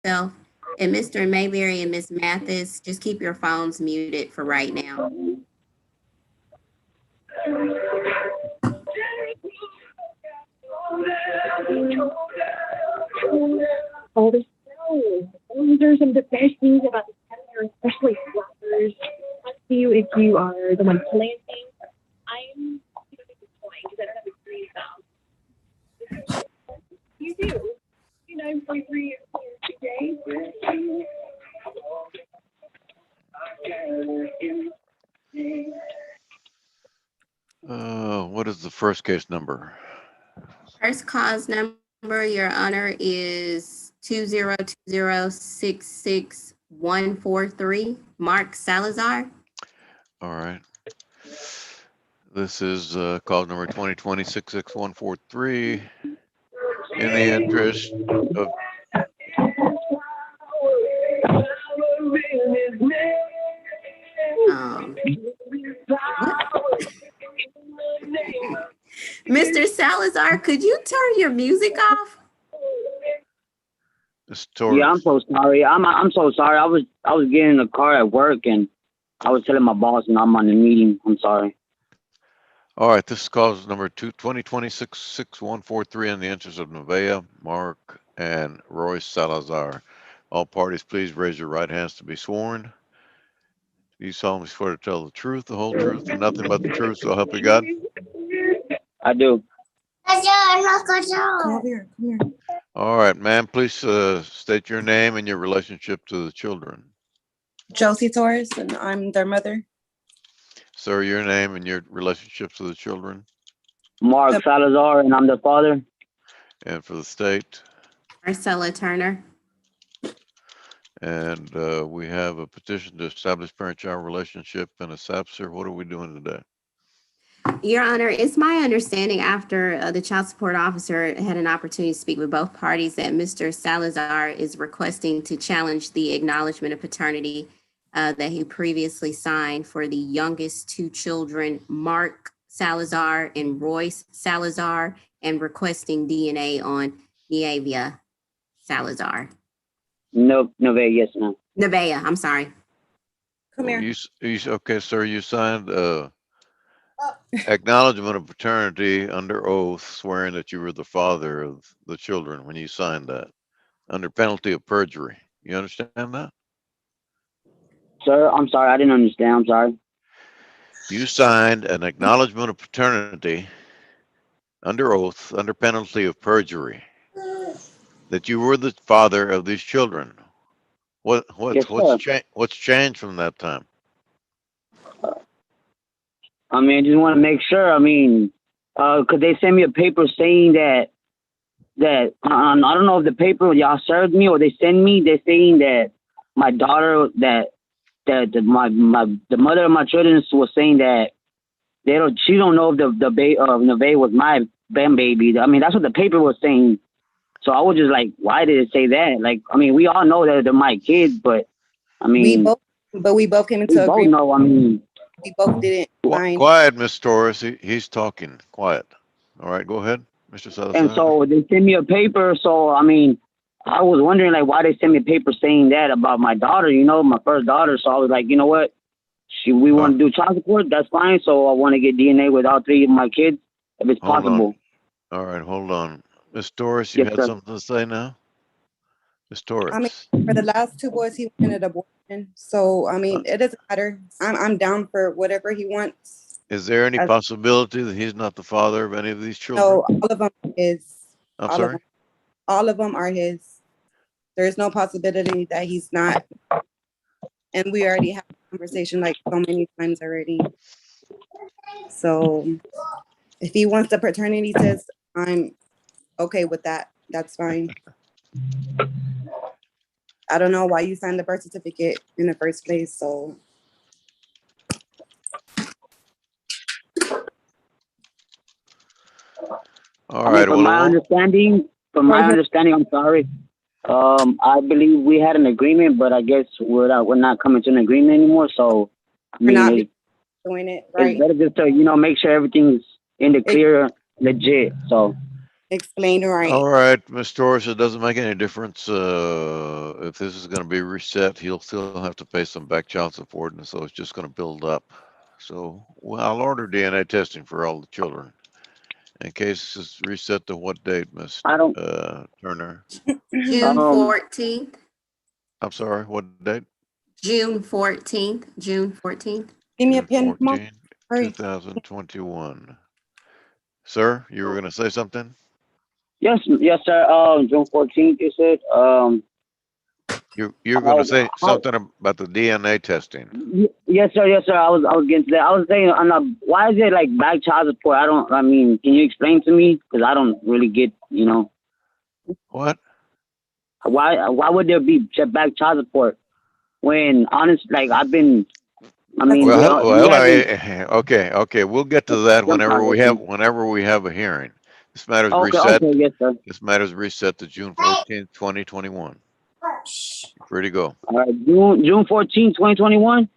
yourself. And Mr. Mayberry and Miss Mathis, just keep your phones muted for right now. Oh, those are some of the best things about the calendar, especially flowers. Up to you if you are the one planting. I'm going to the point because I don't have a greenhouse. You do. 9.3 today. What is the first case number? First cause number, Your Honor, is 202066143, Mark Salazar. All right. This is cause number 2020-66143. In the interest of Mr. Salazar, could you turn your music off? Yeah, I'm so sorry. I'm so sorry. I was getting in the car at work and I was telling my boss and I'm on the meeting. I'm sorry. All right, this is cause number 2020-66143 in the interest of Nevaeh, Mark, and Roy Salazar. All parties, please raise your right hands to be sworn. Do you solemnly swear to tell the truth, the whole truth, and nothing but the truth, so help you God? I do. Come here. All right, ma'am, please state your name and your relationship to the children. Josie Torres, and I'm their mother. Sir, your name and your relationship to the children. Mark Salazar, and I'm the father. And for the state. Marcella Turner. And we have a petition to establish parent-child relationship and a SAPSER. What are we doing today? Your Honor, it's my understanding after the child support officer had an opportunity to speak with both parties that Mr. Salazar is requesting to challenge the acknowledgement of paternity that he previously signed for the youngest two children, Mark Salazar and Royce Salazar, and requesting DNA on Nevaeh Salazar. No, Nevaeh, yes, ma'am. Nevaeh, I'm sorry. Come here. Okay, sir, you signed acknowledgement of paternity under oath, swearing that you were the father of the children when you signed that, under penalty of perjury. You understand that? Sir, I'm sorry, I didn't understand. I'm sorry. You signed an acknowledgement of paternity under oath, under penalty of perjury, that you were the father of these children. What's changed from that time? I mean, I just want to make sure. I mean, could they send me a paper saying that I don't know if the paper y'all served me or they send me. They're saying that my daughter, the mother of my children was saying that she don't know if the Nevaeh was my baby. I mean, that's what the paper was saying. So I was just like, why did it say that? Like, I mean, we all know that they're my kids, but I mean, we both came into agreement. Know, I mean, we both didn't mind. Quiet, Miss Torres. He's talking. Quiet. All right, go ahead, Mr. Salazar. And so they sent me a paper. So I mean, I was wondering like why they sent me a paper saying that about my daughter. My first daughter. So I was like, you know what? We want to do child support. That's fine. So I want to get DNA with all three of my kids if it's possible. All right, hold on. Miss Torres, you had something to say now? Miss Torres. I mean, for the last two boys, he wanted abortion. So, I mean, it doesn't matter. I'm down for whatever he wants. Is there any possibility that he's not the father of any of these children? No, all of them is. I'm sorry? All of them are his. There's no possibility that he's not. And we already had a conversation like so many times already. So, if he wants the paternity test, I'm okay with that. That's fine. I don't know why you signed the birth certificate in the first place, so. All right. From my understanding, I'm sorry. I believe we had an agreement, but I guess we're not coming to an agreement anymore. So, I mean, we're not doing it right. It's better just to make sure everything's in the clear, legit. So. Explain right. All right, Ms. Torres, it doesn't make any difference if this is going to be reset, he'll still have to pay some back child support, and so it's just going to build up. So, well, I'll order DNA testing for all the children. In case it's reset to what date, Miss I don't. Turner? June Um. 14th, I'm sorry, what date? June 14th, June 14th. Give me a June pen, Mom. 14, Hurry. 2021. Sir, you were going to say something? Yes, yes, sir. June 14th. You said. You're going to say something about the DNA testing. Yes, sir. Yes, sir. I was getting to that. I was saying, why is it like back child support? I mean, can you explain to me? Because I don't really get. What? Why would there be back child support when honest like I've been. I mean, we haven't. Okay. We'll get to that I'm sorry. whenever we have a hearing. This matter's Okay. reset. Okay. Yes, sir. This matter's reset to June 14th, 2021. You're free to go. All right. June 14th, 2021.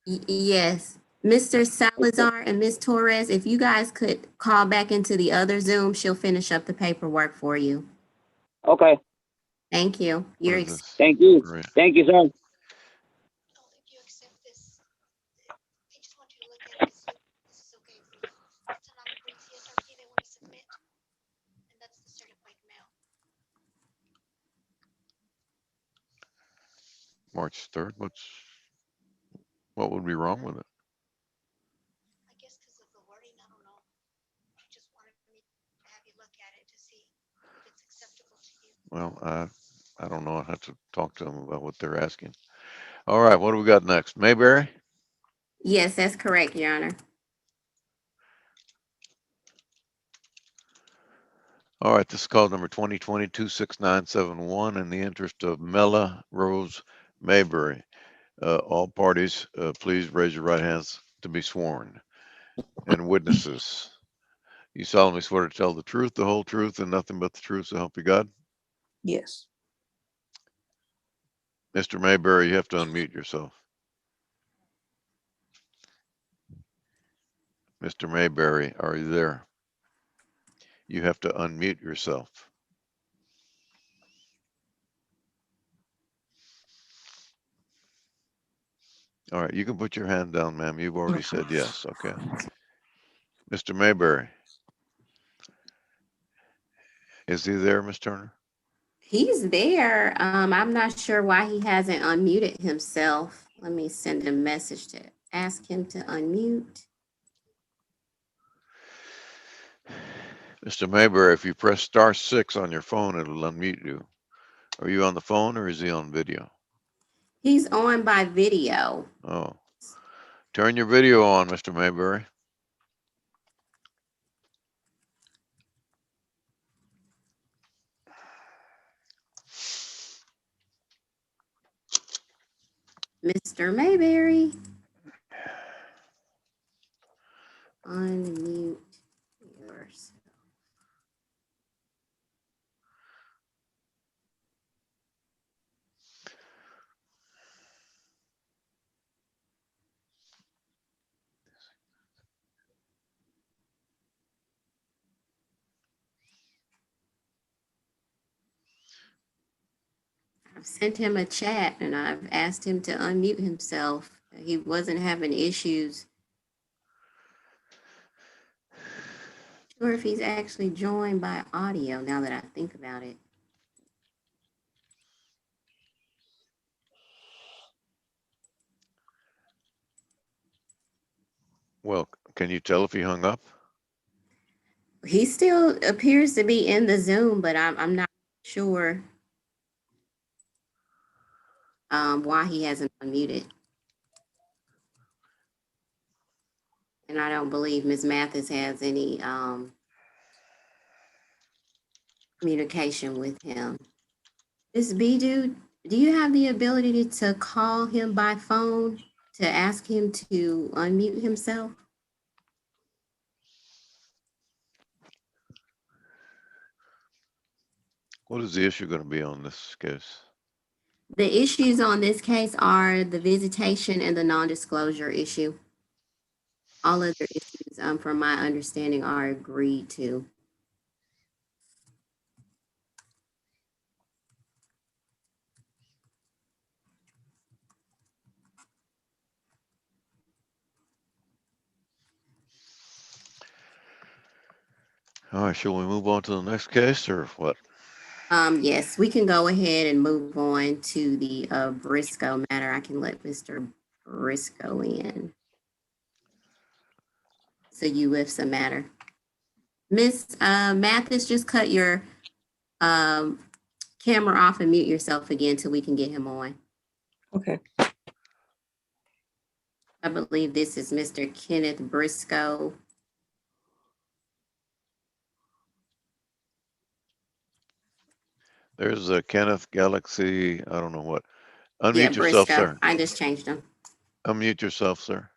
Yes. Mr. Salazar and Ms. Torres, if you guys could call back into the other Zoom, she'll finish up the paperwork for you. Okay. Thank you. What is this? Thank you. Maria? Thank you, sir. If you accept this, they just want you to look at it, see if this is okay for you. It's a non-approved CSRP they want to submit, and that's the certified mail. March 3rd? What would be wrong with it? I guess because of the wording, I don't know. She just wanted me to have you look at it to see if it's acceptable to you. Well, I don't know. I have to talk to them about what they're asking. All right, what do we got next? Mayberry? Yes, that's correct, Your Honor. All right, this is call number 2020-26971 in the interest of Mella Rose Mayberry. All parties, please raise your right hands to be sworn. And witnesses, you solemnly swear to tell the truth, the whole truth, and nothing but the truth, so help you God. Yes. Mr. Mayberry, you have to unmute yourself. Mr. Mayberry, are you there? You have to unmute yourself. All right, you can put your hand down, ma'am. You've already said yes. Okay. Mr. Mayberry. Is he there, Ms. Turner? He's there. I'm not sure why he hasn't unmuted himself. Let me send a message to ask him to unmute. Mr. Mayberry, if you press *6 on your phone, it'll unmute you. Are you on the phone or is he on video? He's on by video. Oh, turn your video on, Mr. Mayberry. Mr. Mayberry. Unmute yourself. I've sent him a chat and I've asked him to unmute himself. He wasn't having issues. Sure if he's actually joined by audio now that I think about it. Well, can you tell if he hung up? He still appears to be in the Zoom, but I'm not sure why he hasn't unmuted. And I don't believe Ms. Mathis has any communication with him. Ms. Bidu, do you have the ability to call him by phone to ask him to unmute himself? What is the issue going to be on this case? The issues on this case are the visitation and the non-disclosure issue. All other issues, from my understanding, are agreed to. All right, shall we move on to the next case or what? Yes, we can go ahead and move on to the Briscoe matter. I can let Mr. Briscoe in. So you with some matter. Miss Mathis, just cut your um, camera off and mute yourself again till we can get him on. Okay. I believe this is Mr. Kenneth Briscoe. There's a Kenneth Galaxy. I don't know what. Yeah, Unmute yourself, Briscoe. sir. I just changed him. Unmute yourself, sir.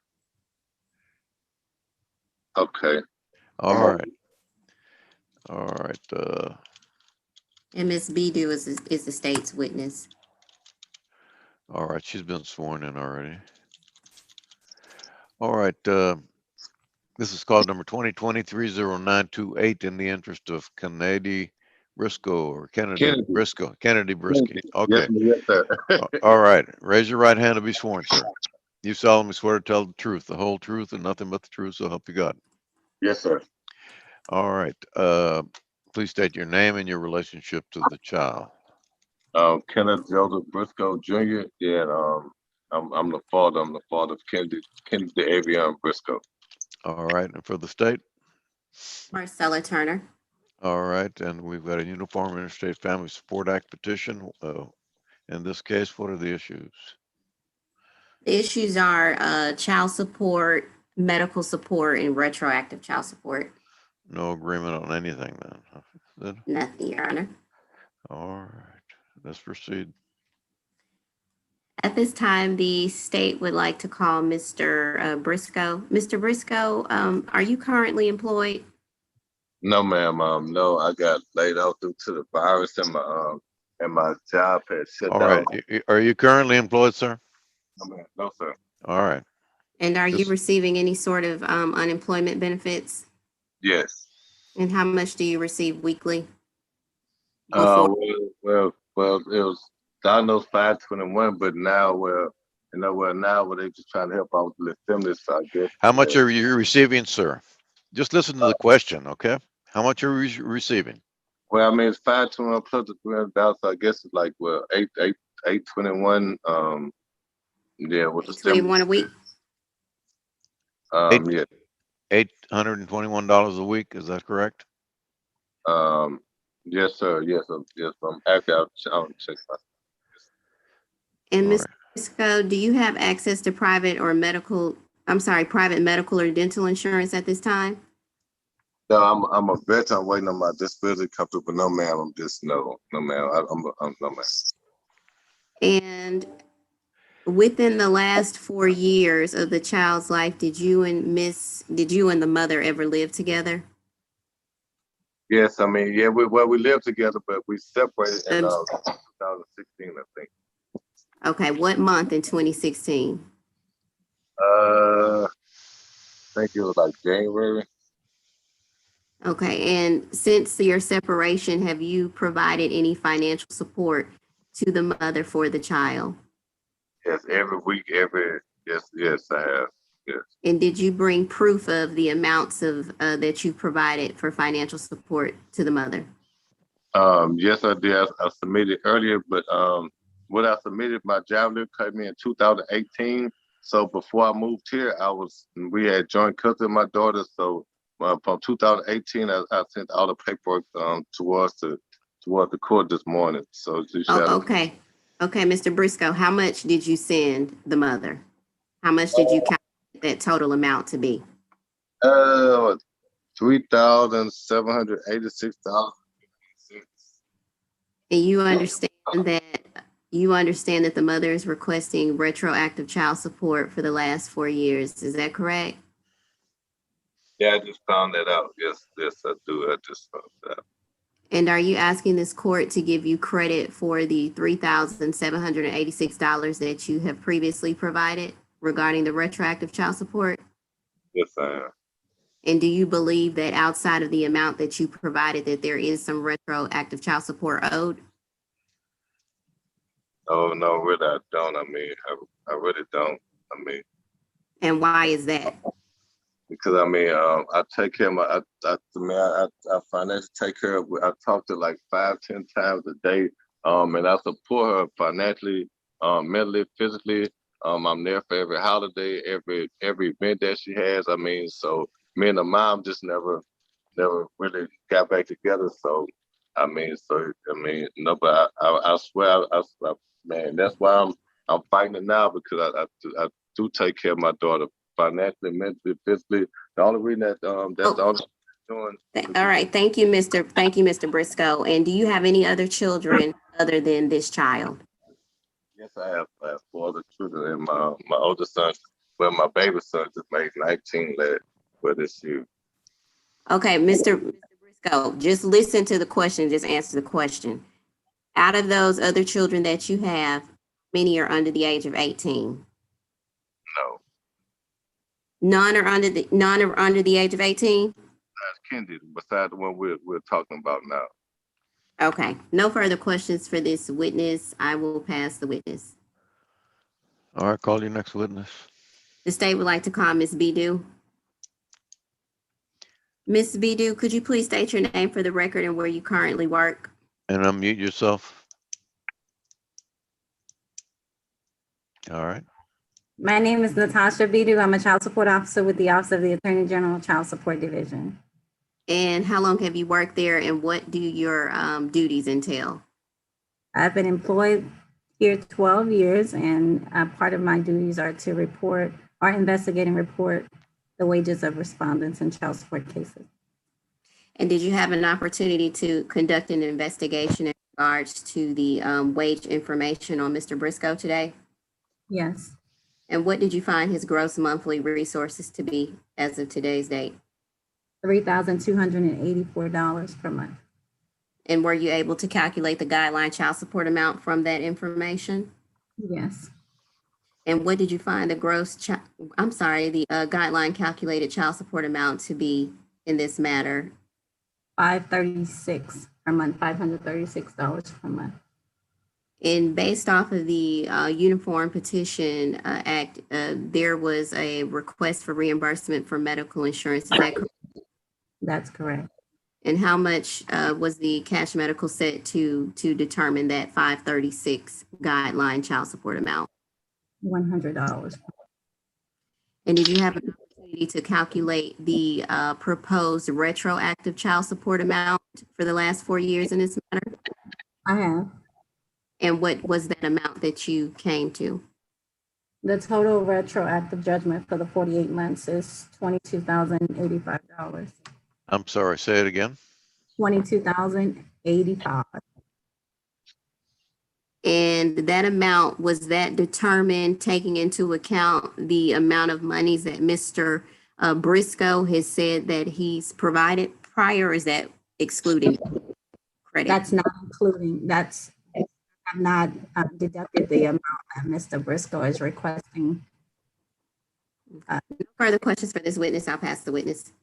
Okay. All I'm on. right. All right. And Miss Bidu is the state's witness. All right. She's been sworn in already. All right. This is call number 2023-0928 in the interest of Kennedy Briscoe or Kennedy Kennedy. Briscoe. Kennedy Briscoe. Kennedy. Okay. Yes, sir. All right. Raise your right hand to be sworn, sir. You solemnly swear to tell the truth, the whole truth, and nothing but the truth, so help you God. Yes, sir. All right. Please state your name and your relationship to the child. Kenneth Joseph Briscoe Jr. And I'm the father. I'm the father of Kennedy Avion Briscoe. All right. And for the state? Marcella Turner. All right. And we've got a Uniform Interstate Family Support Act petition. In this case, what are the issues? The issues are child support, medical support, and retroactive child support. No agreement on anything then. Good. Nothing, Your Honor. All right. Let's proceed. At this time, the state would like to call Mr. Briscoe. Mr. Briscoe, are you currently employed? No, ma'am. No, I got laid off due to the virus, and my job had shut All down. right. Are you currently employed, sir? No, ma'am. No, sir. All right. And are you Just- receiving any sort of unemployment benefits? Yes. And how much do you receive weekly? Well, it was diagnosed 521, but now, now they're just trying to help out with the stimulus, so I guess. How much are you receiving, sir? Just listen to the question, okay? How much are you receiving? Well, I mean, it's 521 plus the $300, so I guess it's like, well, 821. Yeah, with the stimulus. 21 a week? Yeah. $821 a week, is that correct? Yes, sir. Yes, yes. Actually, I'll check my. And All Ms. right. Briscoe, do you have access to private medical or dental insurance at this time? No, I'm a veteran. I'm waiting on my disability to come through, but no, ma'am. I'm just no, ma'am. I'm no, ma'am. And within the last 4 years of the child's life, did you and the mother ever live together? Yes, I mean, yeah. We lived together, but we separated in 2016, I think. Okay, what month in 2016? I think it was like January. Okay, and since your separation, have you provided any financial support to the mother for the child? Yes, every week, yes, I have. Yes. And did you bring proof of the amounts of that you provided for financial support to the mother? Yes, I did. I submitted earlier, but what I submitted, my job letter cut me in 2018. So before I moved here, we had joint custody of my daughter. So from 2018, I sent all the paperwork towards the court this morning. So she Oh, shot okay. Okay, Mr. Briscoe, how much did you send the mother? How much did you calculate that total amount to be? $3,786. And you understand that the mother is requesting retroactive child support for the last 4 years. Is that correct? Yeah, I just found that out. Yes, I do. I just found that out. And are you asking this court to give you credit for the $3,786 that you have previously provided regarding the retroactive child support? Yes, I am. And do you believe that outside of the amount that you provided, that there is some retroactive child support owed? Oh no, really, I don't. I mean, I really don't. I mean, And why is that? because I mean, I take care of I financially take care of. I talk to like 5, 10 times a day, and I support her financially, mentally, physically. I'm there for every holiday, every event that she has. I mean, so me and the mom just never really got back together. So, no, but I swear, man, that's why I'm fighting it now because I do take care of my daughter financially, mentally, physically. The only reason that's the Oh, only thing I'm doing. all right. Thank you, Mr. Briscoe. And do you have any other children other than this child? Yes, I have 4 other children, and my older son, well, my baby son just made 19 for this year. Okay, Mr. Briscoe, just listen to the question, just answer the question. Out of those other children that you have, many are under the age of 18. No, None are under the age of 18? that's Kendi, besides the one we're talking about now. Okay, no further questions for this witness. I will pass the witness. All right, call your next witness. The state would like to call Ms. Bidu. Ms. Bidu, could you please state your name for the record and where you currently work? And unmute yourself. All right. My name is Natasha Bidu. I'm a child support officer with the Office of the Attorney General Child Support Division. And how long have you worked there and what do your duties entail? I've been employed here 12 years, and part of my duties are to report or investigate and report the wages of respondents in child support cases. And did you have an opportunity to conduct an investigation in regards to the wage information on Mr. Briscoe today? Yes, And what did you find his gross monthly resources to be as of today's date? $3,284 per month. And were you able to calculate the guideline child support amount from that information? Yes, And what did you find the the guideline calculated child support amount to be in this matter? $536 per month, $536 per month. And based off of the Uniform Petition Act, there was a request for reimbursement for medical insurance. Is that correct? That's correct. And how much was the cash medical set to determine that 536 guideline child support amount? $100. And did you have an opportunity to calculate the proposed retroactive child support amount for the last 4 years in this matter? I have. And what was that amount that you came to? The total retroactive judgment for the 48 months is $22,085. I'm sorry, say it again. $22,085. And that amount, was that determined taking into account the amount of monies that Mr. Briscoe has said that he's provided prior, or is that excluding credit? That's not including, I've not deducted the amount that Mr. Briscoe is requesting. No further questions for this witness. I'll pass the witness.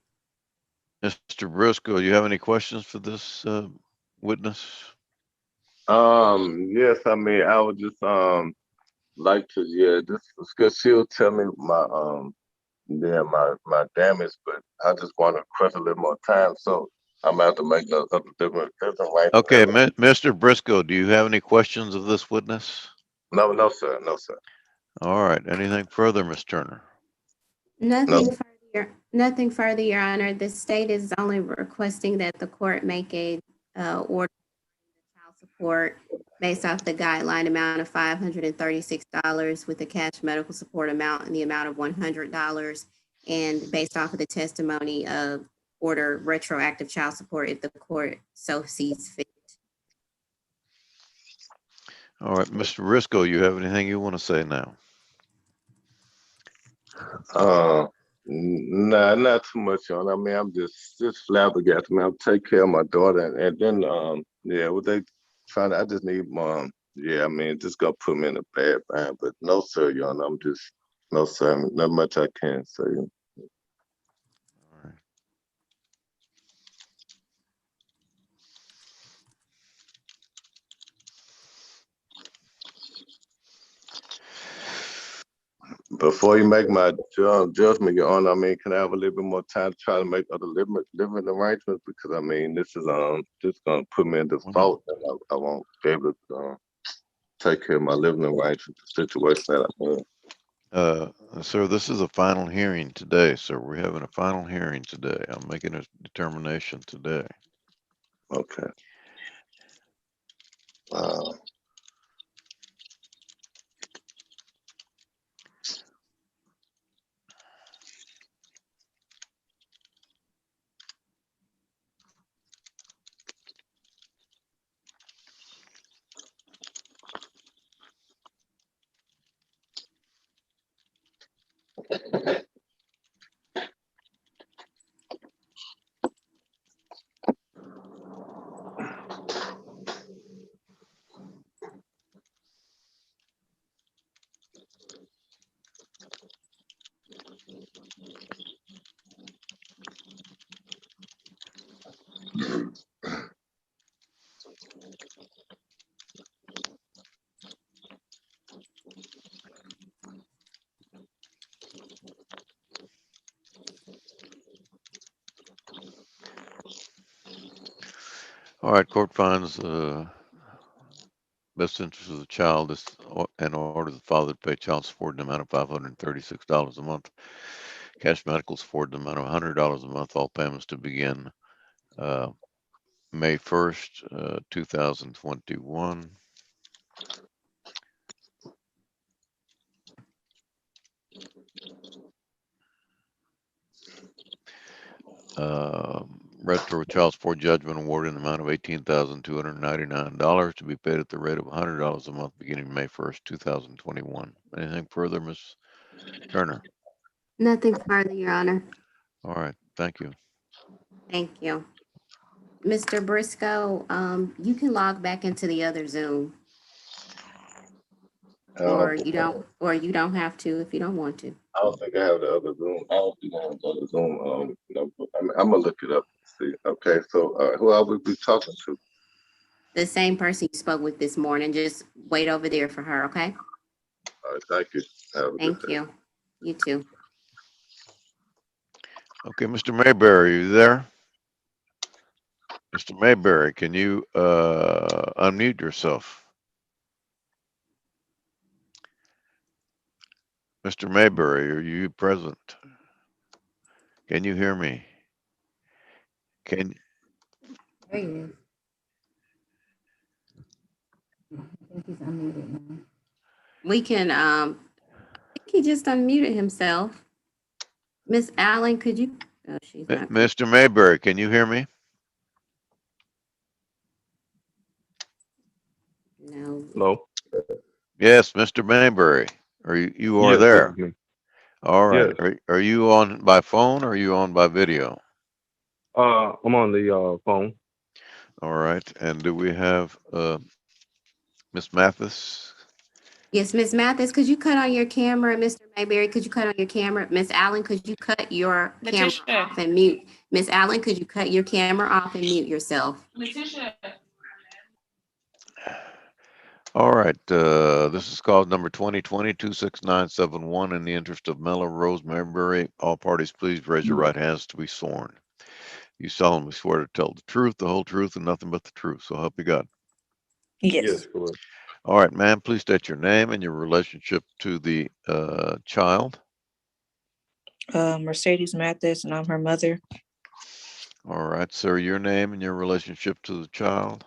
Mr. Briscoe, you have any questions for this witness? Yes, I mean, I would just like to, just because she'll tell me my damage, but I just want to request a little more time, so I'm gonna have to make a different right. Okay, Mr. Briscoe, do you have any questions of this witness? No, no, sir, no, sir. All right, anything further, Ms. Turner? Nothing further, Your Honor. The state is only requesting that the court make a order for child support based off the guideline amount of $536 with the cash medical support amount in the amount of $100, and based off of the testimony of order retroactive child support if the court so sees fit. All right, Mr. Briscoe, you have anything you want to say now? Nah, not too much on. I mean, I'm just flabbergasted. I mean, I'm take care of my daughter, and then what they trying to, I just need I mean, just gonna put me in a bad bind. But no, sir, Your Honor, I'm just no, sir, not much I can say. All right. Before you make my judgment, Your Honor, I mean, can I have a little bit more time to try to make other living arrangements? Because I mean, this is just gonna put me in default, and I won't be able to take care of my living arrangements, the situation that I'm in. Sir, this is a final hearing today, sir. We're having a final hearing today. I'm making a determination today. Okay. Uh, All right, court finds best interest of the child is and orders the father to pay child support in the amount of $536 a month. Cash medical support in the amount of $100 a month. All payments to begin uh, May 1st, 2021. Retro child support judgment awarded in the amount of $18,299 to be paid at the rate of $100 a month beginning May 1st, 2021. Anything further, Ms. Turner? Nothing further, Your Honor. All right, thank you. Thank you. Mr. Briscoe, you can log back into the other Zoom, or you don't have to if you don't want to. I don't think I have the other Zoom. I don't think I have the other Zoom. I'm gonna look it up and see. Okay, so who I would be talking to? The same person you spoke with this morning. Just wait over there for her, okay? All right, thank you. Have a good Thank day. you. You too. Okay, Mr. Mayberry, are you there? Mr. Mayberry, can you unmute yourself? Mr. Mayberry, are you present? Can you hear me? Can There he is. I think he's unmuted now. We can, I think he just unmuted himself. Miss Allen, could you? Oh, she's not. Mr. Mayberry, can you hear me? No. Hello? Yes, Mr. Mayberry, you are Yes, this there? is me. All right. Yes. Are you on by phone or are you on by video? I'm on the phone. All right. And do we have Miss Mathis? Yes, Miss Mathis, could you cut on your camera? Mr. Mayberry, could you cut on your camera? Miss Allen, could you cut your camera off and mute? Miss Allen, could you cut your camera off and mute yourself? All right. This is call number 2020-26971. In the interest of Mella Rose Mayberry, all parties please raise your right hands to be sworn. You solemnly swear to tell the truth, the whole truth, and nothing but the truth. So help you God. Yes, correct. All right, ma'am, please state your name and your relationship to the child. Mercedes Mathis, and I'm her mother. All right, sir, your name and your relationship to the child.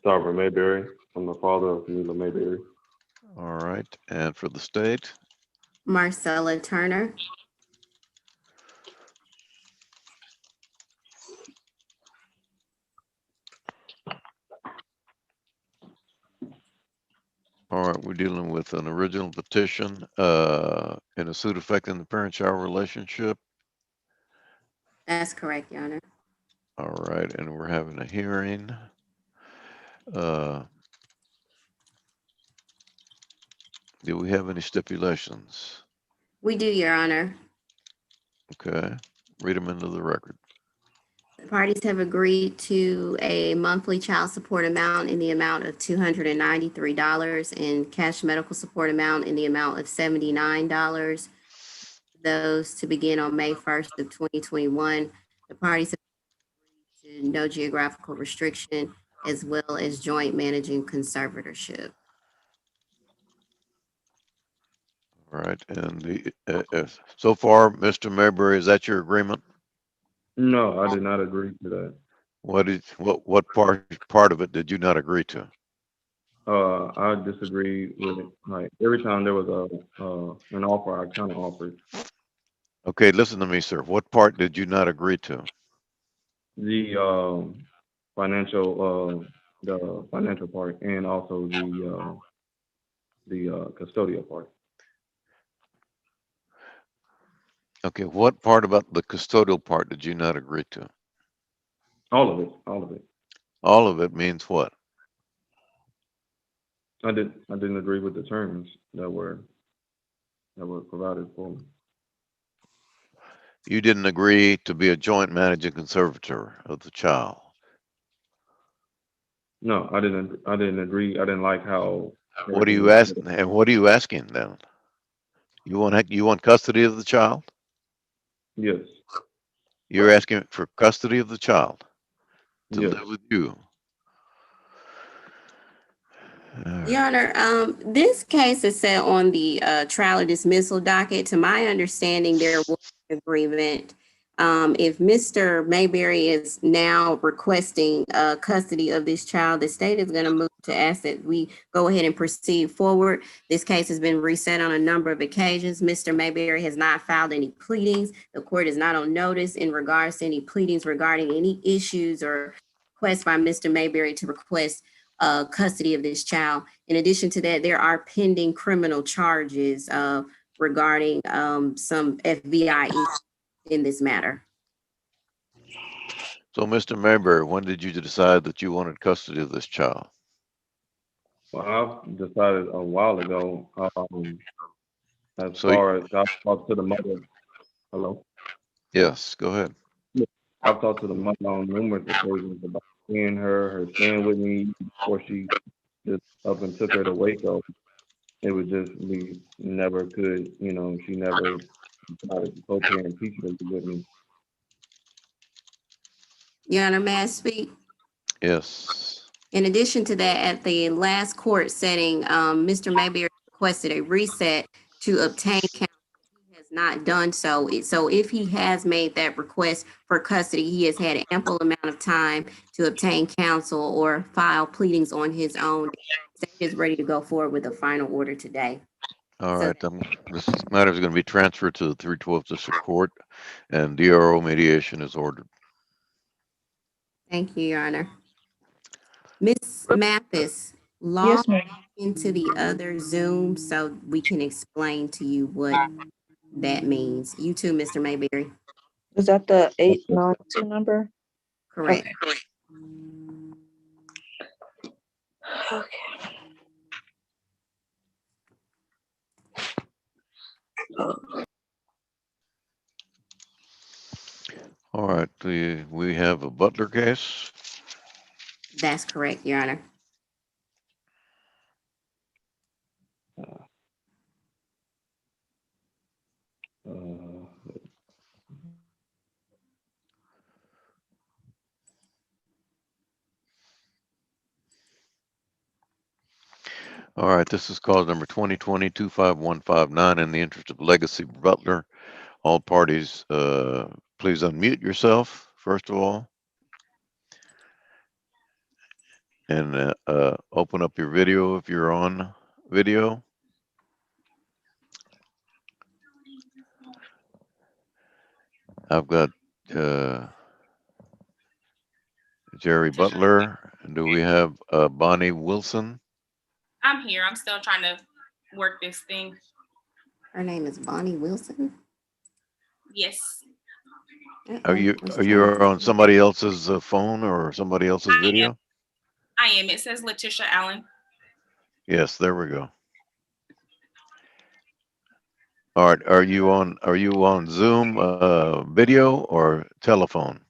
Robert Mayberry. I'm the father of Camila Mayberry. All right, and for the state. Marcella Turner. All right, we're dealing with an original petition in a suit affecting the parent-child relationship. That's correct, Your Honor. All right, and we're having a hearing. Do we have any stipulations? We do, Your Honor. Okay, read them into the record. The parties have agreed to a monthly child support amount in the amount of $293 and cash medical support amount in the amount of $79. Those to begin on May 1st of 2021. The parties have agreed to no geographical restriction as well as joint managing conservatorship. All right. And so far, Mr. Mayberry, is that your agreement? No, I did not agree to that. What part of it did you not agree to? I disagree with it. Like every time there was an offer, I kind of offered Okay, listen to me, sir. What part did you not agree to? the financial part and also the custodial part. Okay, what part about the custodial part did you not agree to? All of it, all of it. All of it means what? I didn't agree with the terms that were provided for me. You didn't agree to be a joint managing conservator of the child. No, I didn't agree. I didn't like how What are everything you was. asking? And what are you asking then? You want custody of the child? Yes, You're asking for custody of the child to yes. live with you. Your Honor, this case is set on the trial or dismissal docket. To my understanding, there was an agreement. If Mr. Mayberry is now requesting custody of this child, the state is going to move to ask that we go ahead and proceed forward. This case has been reset on a number of occasions. Mr. Mayberry has not filed any pleadings. The court is not on notice in regards to any pleadings regarding any issues or requests by Mr. Mayberry to request custody of this child. In addition to that, there are pending criminal charges regarding some FBI issues in this matter. So, Mr. Mayberry, when did you decide that you wanted custody of this child? Well, I've decided a while ago. As So, far as I've talked to the mother. Hello. yes, go ahead. Yeah. I've talked to the mother on numerous occasions about seeing her staying with me before she just up and took her to Waco. It was just we never could, she never decided to co-parent peacefully with me. Your Honor, may I speak? Yes. In addition to that, at the last court setting, Mr. Mayberry requested a reset to obtain counsel. He has not done so. So if he has made that request for custody, he has had ample amount of time to obtain counsel or file pleadings on his own. The state is ready to go forward with a final order today. All So right. This matter is going to be transferred to the 312th District Court, and DRO mediation is ordered. thank you, Your Honor. Ms. Mathis, log Yes, ma'am. into the other Zoom so we can explain to you what that means. You too, Mr. Mayberry. Is that the 892 number? Correct. Okay. All right. We have a Butler case. That's correct, Your Honor. Uh, All right. This is cause number 2020-25159 in the interest of Legacy Butler. All parties, please unmute yourself, first of all, and open up your video if you're on video. I've got Jerry Butler. Do we have Bonnie Wilson? I'm here. I'm still trying to work this thing. Her name is Bonnie Wilson. Yes. Are you on somebody else's phone or somebody else's video? I am. It says Letitia Allen. Yes, there we go. All right. Are you on Zoom video or telephone?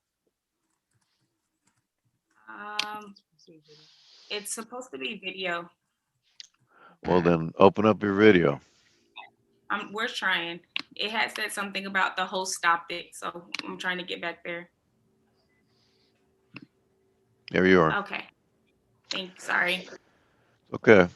It's supposed to be video. Well, then open up your video. We're trying. It had said something about the host stopped it, so I'm trying to get back there. There you are. Okay. Thanks. Sorry. Okay.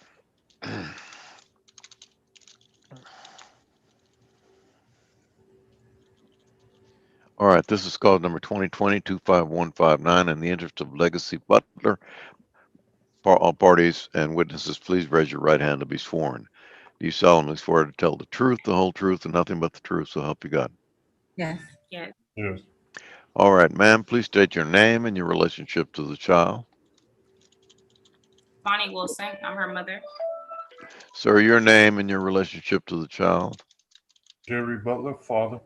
All right, this is call number 2020-25159. In the interest of Legacy Butler, all parties and witnesses, please raise your right hand to be sworn. Do you solemnly swear to tell the truth, the whole truth, and nothing but the truth, so help you God? Yes. Yes. Yes. All right, ma'am, please state your name and your relationship to the child. Bonnie Wilson. I'm her mother. Sir, your name and your relationship to the child. Jerry Butler, father.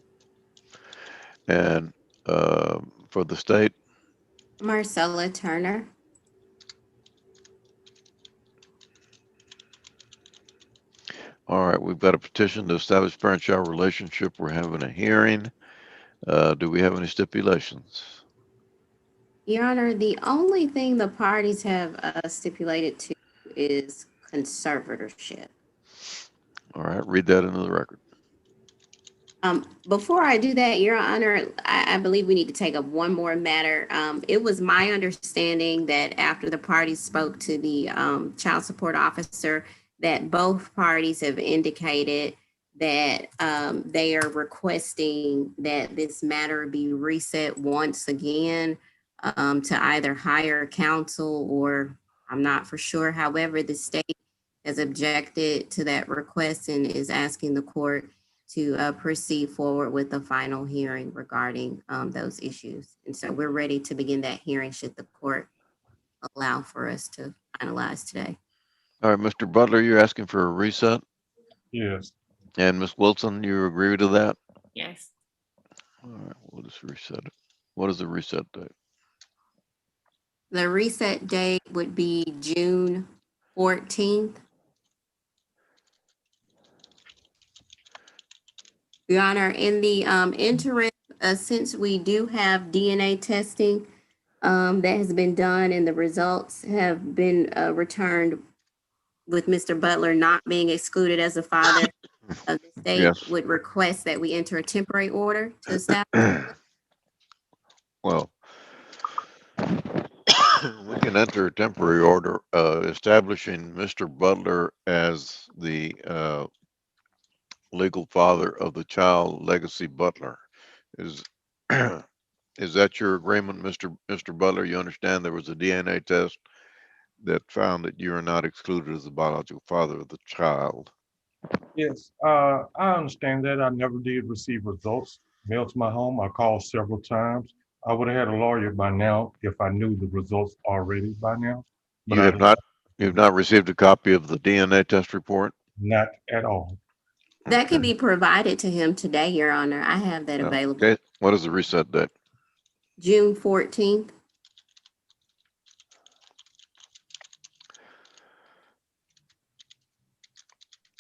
And for the state, Marcella Turner. all right, we've got a petition to establish parent-child relationship. We're having a hearing. Do we have any stipulations? Your Honor, the only thing the parties have stipulated to is conservatorship. All right, read that into the record. Before I do that, Your Honor, I believe we need to take up one more matter. It was my understanding that after the parties spoke to the child support officer, that both parties have indicated that they are requesting that this matter be reset once again to either hire counsel or I'm not for sure. However, the state has objected to that request and is asking the court to proceed forward with the final hearing regarding those issues. And so we're ready to begin that hearing should the court allow for us to finalize today. All right, Mr. Butler, you're asking for a reset? Yes. And Ms. Wilson, you agree to that? Yes. All right, we'll just reset it. What is the reset date? The reset date would be June 14th. Your Honor, in the interim, since we do have DNA testing that has been done and the results have been returned with Mr. Butler not being excluded as a father, the state Yes. would request that we enter a temporary order to establish. Well, we can enter a temporary order establishing Mr. Butler as the legal father of the child, Legacy Butler. Is is that your agreement, Mr. Butler? You understand there was a DNA test that found that you are not excluded as the biological father of the child. Yes, I understand that. I never did receive results mailed to my home. I called several times. I would have had a lawyer by now if I knew the results already by now. But You I have not received a copy of the DNA test report? not at all. That can be provided to him today, Your Honor. I have that available. Okay. What is the reset date? June 14th.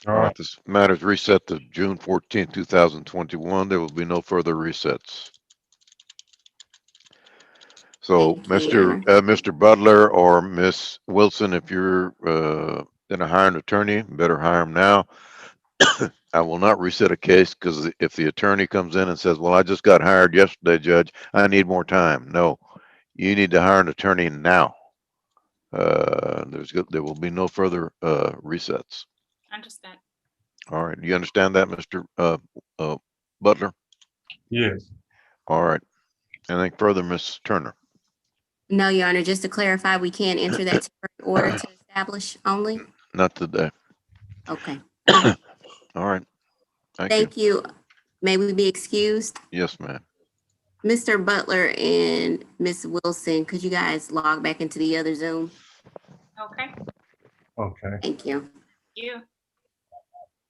All right, this matter is reset to June 14th, 2021. There will be no further resets. So, Thank you, Mr. Butler or Miss Wilson, if you're going to hire an attorney, better hire him now. I will not reset a case because if the attorney comes in and says, well, I just got hired yesterday, Judge, I need more time. No, you need to hire an attorney now. There will be no further resets. Understand. All right. Do you understand that, Mr. Butler? Yes. All right. Anything further, Ms. Turner? No, Your Honor, just to clarify, we can't enter that temporary order to establish only? Not today. Okay. All right. Thank you. May we be excused? Yes, ma'am. Mr. Butler and Ms. Wilson, could you guys log back into the other Zoom? Okay. Okay. Thank you. You.